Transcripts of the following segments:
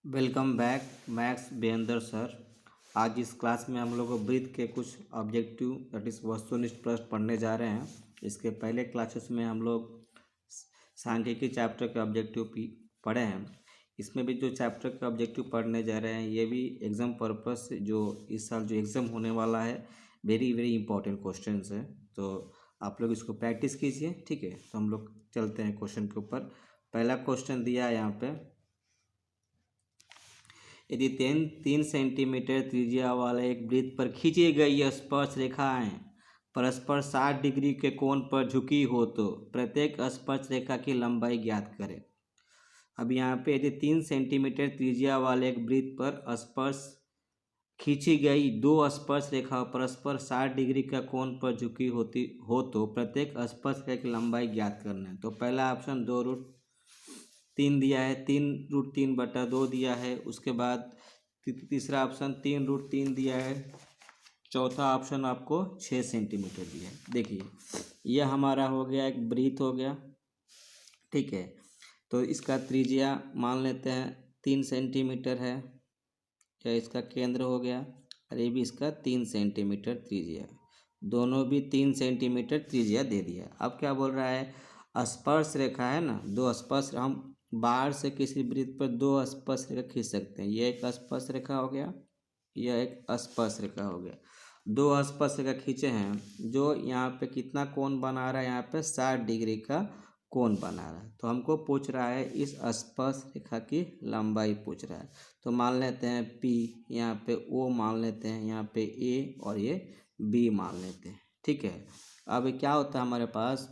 Welcome back Max Bender sir. आज इस class में हम लोग ब्रीथ के कुछ ऑब्जेक्टिव दैट इज़ वस्तुनिष्ठ प्रश्न पढ़ने जा रहे हैं। इसके पहले क्लासेस में हम लोग सांख्यिकी चैप्टर के ऑब्जेक्टिव पढ़े हैं। इसमें भी जो चैप्टर के ऑब्जेक्टिव पढ़ने जा रहे हैं ये भी एग्ज़ाम पर्पस से जो इस साल जो एग्ज़ाम होने वाला है वेरी वेरी इंपॉर्टेंट क्वेश्चन है। तो आप लोग इसको प्रैक्टिस कीजिए, ठीक है। तो हम लोग चलते हैं क्वेश्चन के ऊपर। पहला क्वेश्चन दिया है यहाँ पे, यदि 3 सेंटीमीटर त्रिज्या वाले एक वृत्त पर खींची गई स्पर्श रेखाएं परस्पर 60 डिग्री के कोण पर झुकी हो तो प्रत्येक स्पर्श रेखा की लंबाई ज्ञात करें। अब यहाँ पे यदि 3 सेंटीमीटर त्रिज्या वाले एक वृत्त पर स्पर्श खींची गई दो स्पर्श रेखा परस्पर 60 डिग्री का कोण पर झुकी होती हो तो प्रत्येक स्पर्श रेखा की लंबाई ज्ञात करना है। तो पहला ऑप्शन 2√3 दिया है, 3√3/2 दिया है। उसके बाद तीसरा ऑप्शन 3√3 दिया है। चौथा ऑप्शन आपको 6 सेंटीमीटर दिया है। देखिए यह हमारा हो गया एक वृत्त हो गया, ठीक है। तो इसका त्रिज्या मान लेते हैं 3 सेंटीमीटर है, यह इसका केंद्र हो गया, और ये भी इसका 3 सेंटीमीटर त्रिज्या, दोनों भी 3 सेंटीमीटर त्रिज्या दे दिया। अब क्या बोल रहा है, स्पर्श रेखा है ना, दो स्पर्श, हम बाहर से किसी वृत्त पर दो स्पर्श रेखा खींच सकते हैं। यह एक स्पर्श रेखा हो गया, यह एक स्पर्श रेखा हो गया। दो स्पर्श रेखा खींचे हैं जो यहाँ पे कितना कोण बना रहा है, यहाँ पे 60 डिग्री का कोण बना रहा है। तो हमको पूछ रहा है इस स्पर्श रेखा की लंबाई पूछ रहा है। तो मान लेते हैं P, यहाँ पे O मान लेते हैं, यहाँ पे A और ये B मान लेते हैं, ठीक है। अब क्या होता है हमारे पास,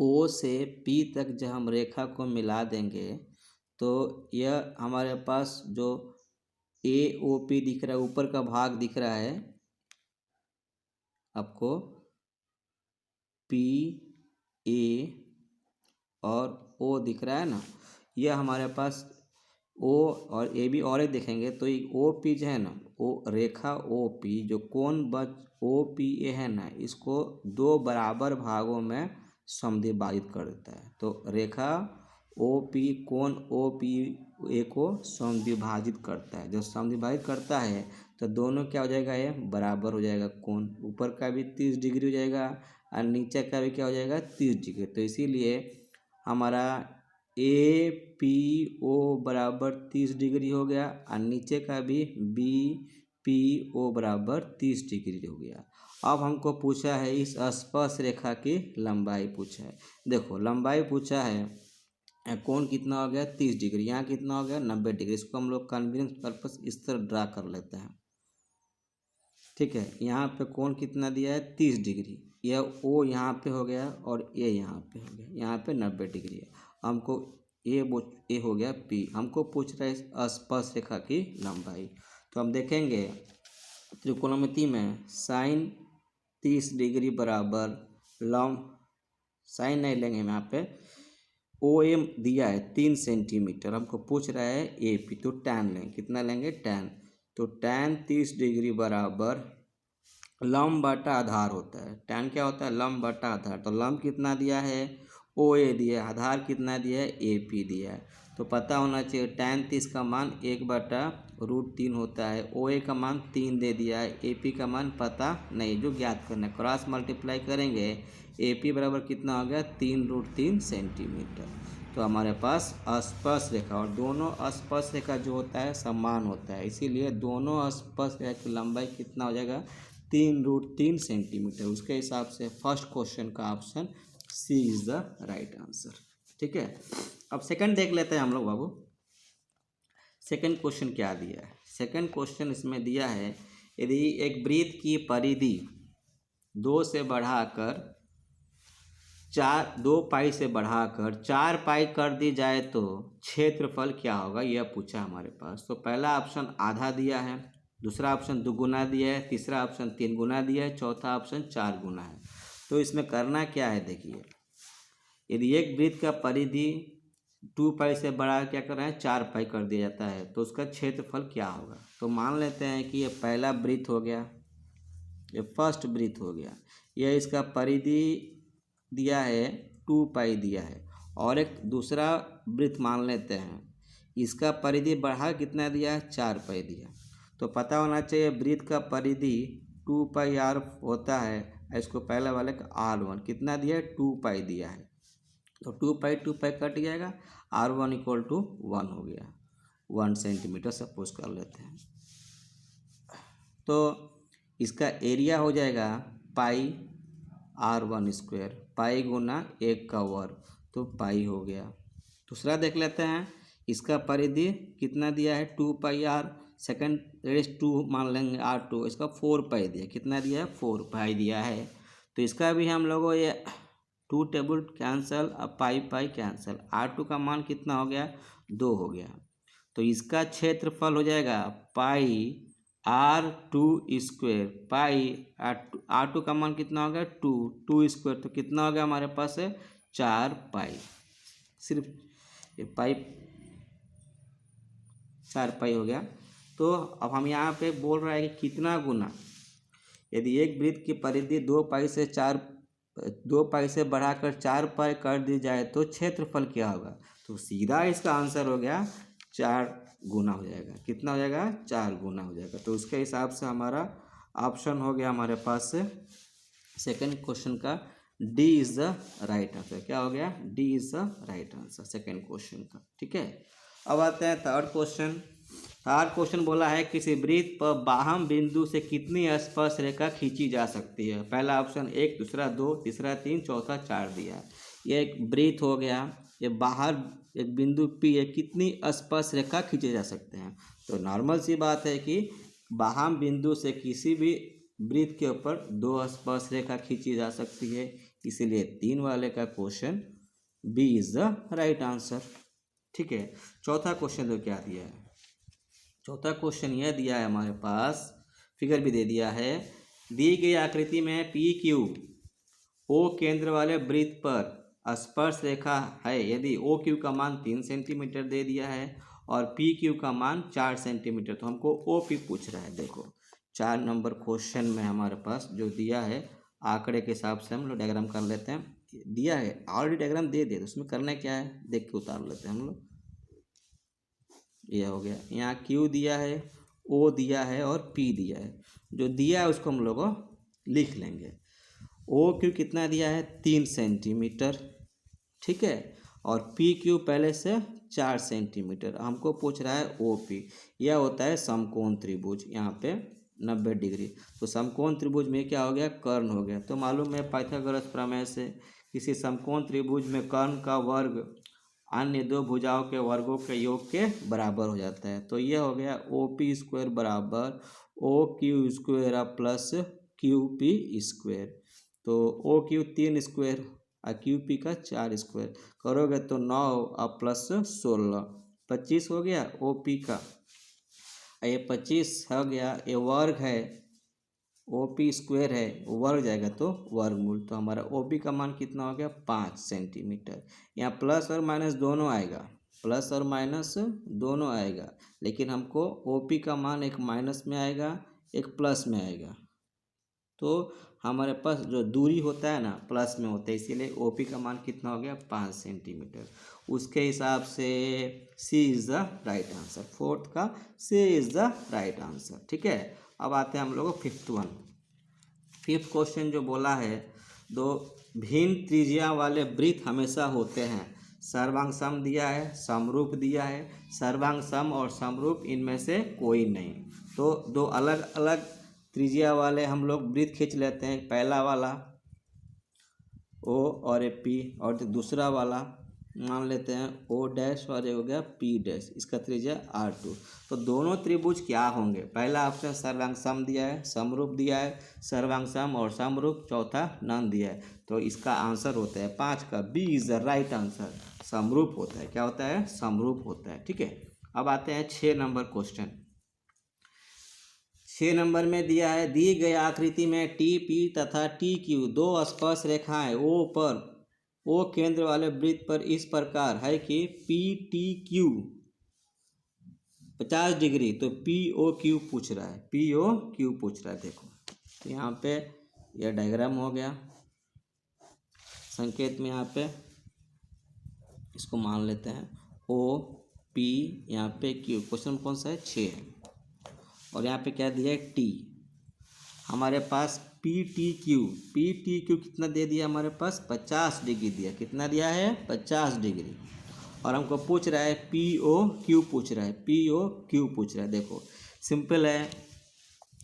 O से P तक जब हम रेखा को मिला देंगे तो यह हमारे पास जो AOP दिख रहा है, ऊपर का भाग दिख रहा है आपको, PA और O दिख रहा है ना, यह हमारे पास O और AB और एक देखेंगे तो ये OP जो है ना, O रेखा OP जो कोण बच OPA है ना, इसको दो बराबर भागों में समद्विभाजित कर देता है। तो रेखा OP कोण OPA को समद्विभाजित करता है। जब समद्विभाजित करता है तो दोनों क्या हो जाएगा, ये बराबर हो जाएगा। कोण ऊपर का भी 30 डिग्री हो जाएगा और नीचे का भी क्या हो जाएगा, 30 डिग्री। तो इसीलिए हमारा APO बराबर 30 डिग्री हो गया और नीचे का भी BPO बराबर 30 डिग्री हो गया। अब हमको पूछा है इस स्पर्श रेखा की लंबाई पूछा है। देखो लंबाई पूछा है, कोण कितना हो गया 30 डिग्री, यहाँ कितना हो गया 90 डिग्री। इसको हम लोग कन्वीनियंस पर्पस इस तरह ड्रा कर लेते हैं, ठीक है। यहाँ पे कोण कितना दिया है 30 डिग्री, यह O यहाँ पे हो गया और A यहाँ पे हो गया, यहाँ पे 90 डिग्री है। हमको A हो गया P, हमको पूछ रहा है स्पर्श रेखा की लंबाई। तो हम देखेंगे त्रिकोणमिति में साइन 30 डिग्री बराबर लंब, साइन नहीं लेंगे हम, यहाँ पे OM दिया है 3 सेंटीमीटर, हमको पूछ रहा है AP, तो tan लेंगे, कितना लेंगे tan। तो tan 30 डिग्री बराबर लंब बटा आधार होता है। tan क्या होता है, लंब बटा आधार। तो लंब कितना दिया है OA दिया है, आधार कितना दिया है AP दिया है। तो पता होना चाहिए tan 30 का मान 1/√3 होता है, OA का मान 3 दे दिया है, AP का मान पता नहीं, जो ज्ञात करना है। क्रॉस मल्टीप्लाई करेंगे, AP बराबर कितना हो गया 3√3 सेंटीमीटर। तो हमारे पास स्पर्श रेखा, और दोनों स्पर्श रेखा जो होता है समान होता है, इसीलिए दोनों स्पर्श रेखा की लंबाई कितना हो जाएगा 3√3 सेंटीमीटर। उसके हिसाब से फर्स्ट क्वेश्चन का option C is the right answer, ठीक है। अब सेकंड देख लेते हैं हम लोग बाबू। सेकंड क्वेश्चन क्या दिया है, सेकंड क्वेश्चन इसमें दिया है, यदि एक वृत्त की परिधि 2 से बढ़ाकर 2 पाई से बढ़ाकर 4 पाई कर दी जाए तो क्षेत्रफल क्या होगा, यह पूछा हमारे पास। तो पहला ऑप्शन आधा दिया है, दूसरा ऑप्शन 2 गुना दिया है, तीसरा ऑप्शन 3 गुना दिया है, चौथा ऑप्शन 4 गुना है। तो इसमें करना क्या है, देखिए यदि एक वृत्त का परिधि 2 पाई से बढ़ा क्या कर रहे हैं 4 पाई कर दिया जाता है तो उसका क्षेत्रफल क्या होगा। तो मान लेते हैं कि ये पहला वृत्त हो गया, ये फर्स्ट वृत्त हो गया, यह इसका परिधि दिया है 2 पाई दिया है, और एक दूसरा वृत्त मान लेते हैं, इसका परिधि बढ़ा कितना दिया है, 4 पाई दिया। तो पता होना चाहिए वृत्त का परिधि 2 पाई आर होता है। इसको पहले वाले का R1 कितना दिया है, 2 पाई दिया है। तो 2 पाई कट जाएगा, R1 इक्वल टू 1 हो गया, 1 सेंटीमीटर सपोज कर लेते हैं। तो इसका एरिया हो जाएगा पाई R1 स्क्वायर, पाई गुना 1 का वर्ग, तो पाई हो गया। दूसरा देख लेते हैं, इसका परिधि कितना दिया है, 2 पाई आर, सेकेंड रेस 2 मान लेंगे R2, इसका 4 पाई दिया, कितना दिया है, 4 पाई दिया है। तो इसका भी हम लोगों ये 2 टेबल कैंसल, अब पाई पाई कैंसल, R2 का मान कितना हो गया, 2 हो गया। तो इसका क्षेत्रफल हो जाएगा पाई R2 स्क्वायर, पाई R2 का मान कितना हो गया, 2 स्क्वायर, तो कितना हो गया हमारे पास है 4 पाई, सिर्फ ये पाई 4 पाई हो गया। तो अब हम यहाँ पे बोल रहे हैं कि कितना गुना, यदि एक वृत्त की परिधि 2 पाई से बढ़ाकर 4 पाई कर दी जाए तो क्षेत्रफल क्या होगा। तो सीधा इसका आंसर हो गया 4 गुना हो जाएगा, कितना हो जाएगा, 4 गुना हो जाएगा। तो उसके हिसाब से हमारा ऑप्शन हो गया हमारे पास से सेकेंड क्वेश्चन का D is the right answer. क्या हो गया, D is the right answer second question का। ठीक है, अब आते हैं थर्ड क्वेश्चन। थर्ड क्वेश्चन बोला है किसी वृत्त पर बाह्य बिंदु से कितनी स्पर्श रेखा खींची जा सकती है। पहला ऑप्शन 1, दूसरा 2, तीसरा 3, चौथा 4 दिया है। ये एक वृत्त हो गया, ये बाहर एक बिंदु P है, कितनी स्पर्श रेखा खींचे जा सकते हैं। तो नॉर्मल सी बात है कि बाह्य बिंदु से किसी भी वृत्त के ऊपर 2 स्पर्श रेखा खींची जा सकती है, इसीलिए 3 वाले का question B is the right answer. ठीक है, चौथा क्वेश्चन तो क्या दिया है, चौथा क्वेश्चन यह दिया है हमारे पास, फिगर भी दे दिया है, दी गई आकृति में पी क्यू ओ केंद्र वाले वृत्त पर स्पर्श रेखा है यदि ओ क्यू का मान 3 सेंटीमीटर दे दिया है और पी क्यू का मान 4 सेंटीमीटर, तो हमको ओ पी पूछ रहा है। देखो 4 नंबर क्वेश्चन में हमारे पास जो दिया है आंकड़े के हिसाब से हम लोग डायग्राम कर लेते हैं। दिया है ऑलरेडी डायग्राम दे दिया, तो उसमें करना क्या है, देख के उतार लेते हैं हम लोग। यह हो गया, यहाँ क्यू दिया है, ओ दिया है और पी दिया है। जो दिया है उसको हम लोग लिख लेंगे। ओ क्यू कितना दिया है, 3 सेंटीमीटर, ठीक है, और पी क्यू पहले से 4 सेंटीमीटर। हमको पूछ रहा है ओ पी, यह होता है समकोण त्रिभुज, यहाँ पे 90 डिग्री। तो समकोण त्रिभुज में क्या हो गया, कर्ण हो गया। तो मालूम है पाइथागोरस प्रमेय से किसी समकोण त्रिभुज में कर्ण का वर्ग अन्य 2 भुजाओं के वर्गों के योग के बराबर हो जाता है। तो यह हो गया ओ पी स्क्वायर बराबर O Q square plus Q P square. तो ओ क्यू 3 स्क्वायर और क्यू पी का 4 स्क्वायर करोगे तो 9 और प्लस 16 25 हो गया ओ पी का। ये 25 हो गया, ये वर्ग है, ओ पी स्क्वायर है, वर्ग जाएगा तो वर्गमूल। तो हमारा ओ पी का मान कितना हो गया, 5 सेंटीमीटर। यहाँ प्लस और माइनस दोनों आएगा, प्लस और माइनस दोनों आएगा, लेकिन हमको ओ पी का मान एक माइनस में आएगा एक प्लस में आएगा। तो हमारे पास जो दूरी होता है ना प्लस में होता है, इसीलिए ओ पी का मान कितना हो गया, 5 सेंटीमीटर। उसके हिसाब से C is the right answer, fourth का C is the right answer. ठीक है, अब आते हैं हम लोग फिफ्थ क्वेश्चन जो बोला है, 2 भिन्न त्रिज्या वाले वृत्त हमेशा होते हैं। सर्वांग सम दिया है, समरूप दिया है, सर्वांग सम और समरूप इनमें से कोई नहीं। तो 2 अलग अलग त्रिज्या वाले हम लोग वृत्त खींच लेते हैं। पहला वाला ओ और ए पी, और दूसरा वाला मान लेते हैं ओ डैश और ये हो गया पी डैश, इसका त्रिज्या R2। तो दोनों त्रिभुज क्या होंगे, पहला ऑप्शन सर्वांग सम दिया है, समरूप दिया है, सर्वांग सम और समरूप, चौथा नन दिया है। तो इसका आंसर होता है 5 का B is the right answer, समरूप होता है। क्या होता है, समरूप होता है। ठीक है, अब आते हैं 6 नंबर क्वेश्चन। 6 नंबर में दिया है, दी गई आकृति में टी पी तथा टी क्यू 2 स्पर्श रेखाएं ओ पर ओ केंद्र वाले वृत्त पर इस प्रकार है कि पी टी क्यू 50 डिग्री। तो पी ओ क्यू पूछ रहा है, पी ओ क्यू पूछ रहा है। देखो तो यहाँ पे यह डायग्राम हो गया, संकेत में यहाँ पे इसको मान लेते हैं ओ P, यहाँ पे Q। क्वेश्चन कौन सा है? 6 है। और यहाँ पे क्या दिया है? T। हमारे पास PTQ कितना दे दिया हमारे पास? 50 डिग्री दिया। कितना दिया है? 50 डिग्री। और हमको पूछ रहा है POQ पूछ रहा है, POQ पूछ रहा है। देखो सिंपल है,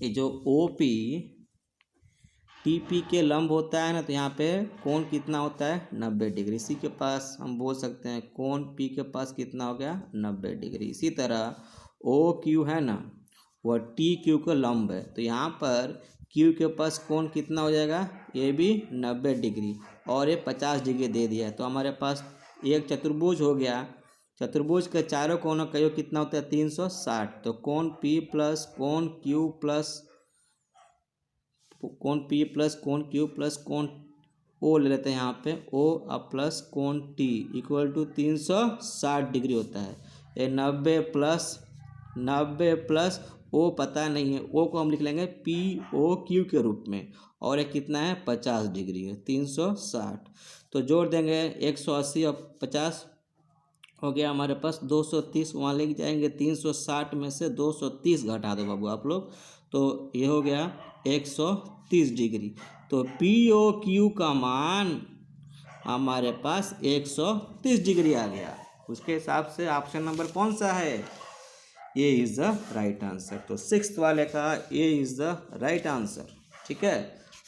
ये जो OP TP के लंब होता है ना, तो यहाँ पे कोण कितना होता है? 90 डिग्री। इसी के पास हम बोल सकते हैं कोण P के पास कितना हो गया? 90 डिग्री। इसी तरह OQ है ना, वह TQ का लंब है, तो यहाँ पर Q के पास कोण कितना हो जाएगा? ये भी 90 डिग्री और ये 50 डिग्री दे दिया है। तो हमारे पास एक चतुर्भुज हो गया। चतुर्भुज के चारों कोणों का योग कितना होता है? 360। तो कोण P प्लस कोण Q प्लस कोण P प्लस कोण Q प्लस कोण O ले लेते हैं यहाँ पे, O अब प्लस कोण T इक्वल टू 360 डिग्री होता है। ये 90 प्लस O पता नहीं है, O को हम लिख लेंगे POQ के रूप में। और ये कितना है? 50 डिग्री है, 360। तो जोड़ देंगे 180 और 50 हो गया हमारे पास 230। वहाँ लेके जाएंगे 360 में से 230 घटा दो बाबू आप लोग, तो ये हो गया 130 डिग्री। तो POQ का मान हमारे पास 130 डिग्री आ गया। उसके हिसाब से ऑप्शन नंबर कौन सा है? A is the right answer. तो 6th वाले का A is the right answer. ठीक है,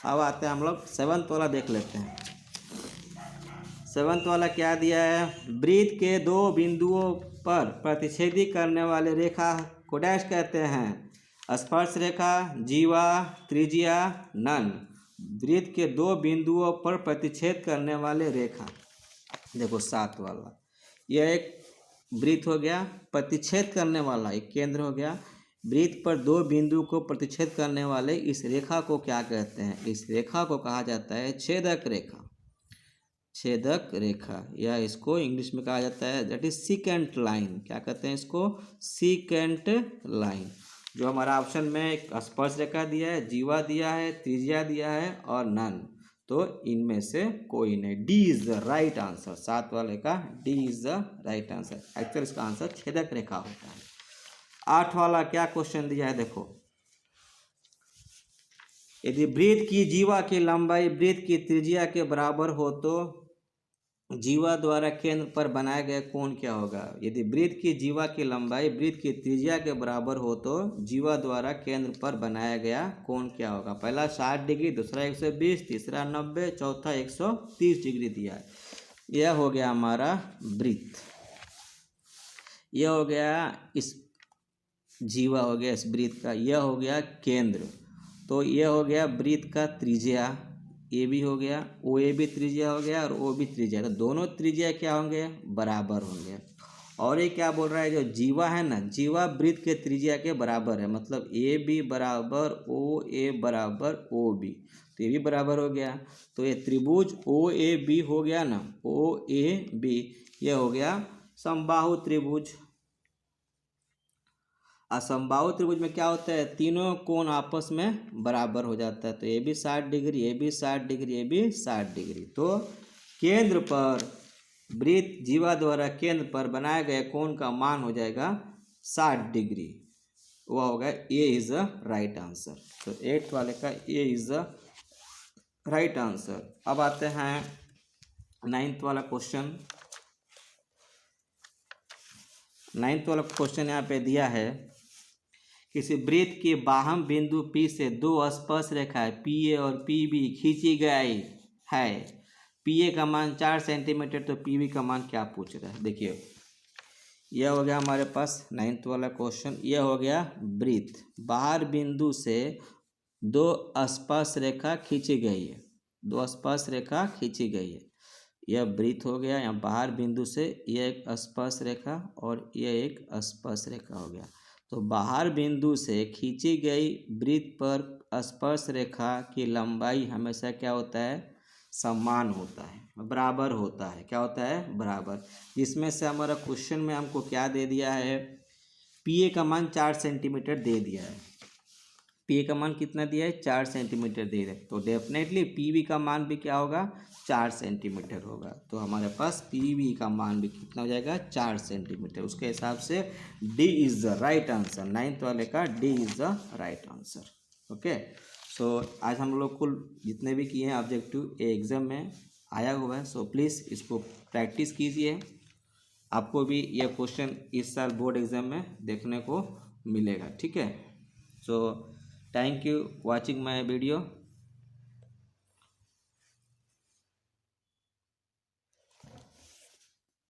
अब आते हैं हम लोग 7th वाला देख लेते हैं। 7th वाला क्या दिया है? वृत्त के 2 बिंदुओं पर प्रतिच्छेदी करने वाले रेखा को डैश कहते हैं? स्पर्श रेखा, जीवा, त्रिज्या, नन। वृत्त के 2 बिंदुओं पर प्रतिच्छेद करने वाले रेखा। देखो 7 वाला, यह एक वृत्त हो गया, प्रतिच्छेद करने वाला एक केंद्र हो गया। वृत्त पर 2 बिंदु को प्रतिच्छेद करने वाले इस रेखा को क्या कहते हैं? इस रेखा को कहा जाता है छेदक रेखा। छेदक रेखा, या इसको इंग्लिश में कहा जाता है दैट इज सीकेंट लाइन। क्या कहते हैं इसको? Secant line. जो हमारा ऑप्शन में एक स्पर्श रेखा दिया है, जीवा दिया है, त्रिज्या दिया है और नन, तो इनमें से कोई नहीं। D is the right answer. 7 वाले का D is the right answer. Actual इसका आंसर छेदक रेखा होता है। 8 वाला क्या क्वेश्चन दिया है? देखो, यदि वृत्त की जीवा की लंबाई वृत्त की त्रिज्या के बराबर हो तो जीवा द्वारा केंद्र पर बनाया गया कोण क्या होगा? यदि वृत्त की जीवा की लंबाई वृत्त की त्रिज्या के बराबर हो तो जीवा द्वारा केंद्र पर बनाया गया कोण क्या होगा? पहला 60 डिग्री, दूसरा 120, तीसरा 90, चौथा 130 डिग्री दिया है। यह हो गया हमारा वृत्त, यह हो गया इस जीवा हो गया इस वृत्त का, यह हो गया केंद्र। तो यह हो गया वृत्त का त्रिज्या, ए भी हो गया, ओ ए भी त्रिज्या हो गया और ओ भी त्रिज्या। तो दोनों त्रिज्या क्या होंगे? बराबर होंगे। और ये क्या बोल रहा है? जो जीवा है ना, जीवा वृत्त के त्रिज्या के बराबर है, मतलब ए बी बराबर ओ ए बराबर ओ बी, तो ये भी बराबर हो गया। तो ये त्रिभुज ओ ए बी हो गया ना, ओ ए बी, ये हो गया समबाहु त्रिभुज। असमबाहु त्रिभुज में क्या होता है? तीनों कोण आपस में बराबर हो जाता है। तो ये भी 60 डिग्री, ये भी 60 डिग्री, ये भी 60 डिग्री। तो केंद्र पर वृत्त जीवा द्वारा केंद्र पर बनाए गए कोण का मान हो जाएगा 60 डिग्री। वह होगा ए इज द राइट आंसर। तो 8th वाले का ए इज द राइट आंसर। अब आते हैं 9th वाला क्वेश्चन। 9th वाला क्वेश्चन यहाँ पे दिया है, किसी वृत्त के बाह्य बिंदु P से 2 स्पर्श रेखाएं PA और PB खींची गई है। PA का मान 4 सेंटीमीटर, तो PB का मान क्या पूछ रहा है? देखिए, यह हो गया हमारे पास 9th वाला क्वेश्चन। यह हो गया वृत्त, बाहर बिंदु से 2 स्पर्श रेखा खींची गई है, 2 स्पर्श रेखा खींची गई है। यह वृत्त हो गया, यहाँ बाहर बिंदु से यह एक स्पर्श रेखा और यह एक स्पर्श रेखा हो गया। तो बाहर बिंदु से खींची गई वृत्त पर स्पर्श रेखा की लंबाई हमेशा क्या होता है? समान होता है, बराबर होता है। क्या होता है? बराबर। जिसमें से हमारा क्वेश्चन में हमको क्या दे दिया है? PA का मान 4 सेंटीमीटर दे दिया है। पी ए का मान कितना दिया है, 4 सेंटीमीटर दे रहे, तो डेफिनेटली पी बी का मान भी क्या होगा, 4 सेंटीमीटर होगा। तो हमारे पास पी बी का मान भी कितना हो जाएगा, 4 सेंटीमीटर। उसके हिसाब से D is the right answer, 9th वाले का D is the right answer. Okay, so आज हम लोग कुल जितने भी किए हैं ऑब्जेक्टिव एग्जाम में आया हुआ है, सो प्लीज़ इसको प्रैक्टिस कीजिए। आपको भी यह क्वेश्चन इस साल बोर्ड एग्जाम में देखने को मिलेगा, ठीक है। So thank you watching my video.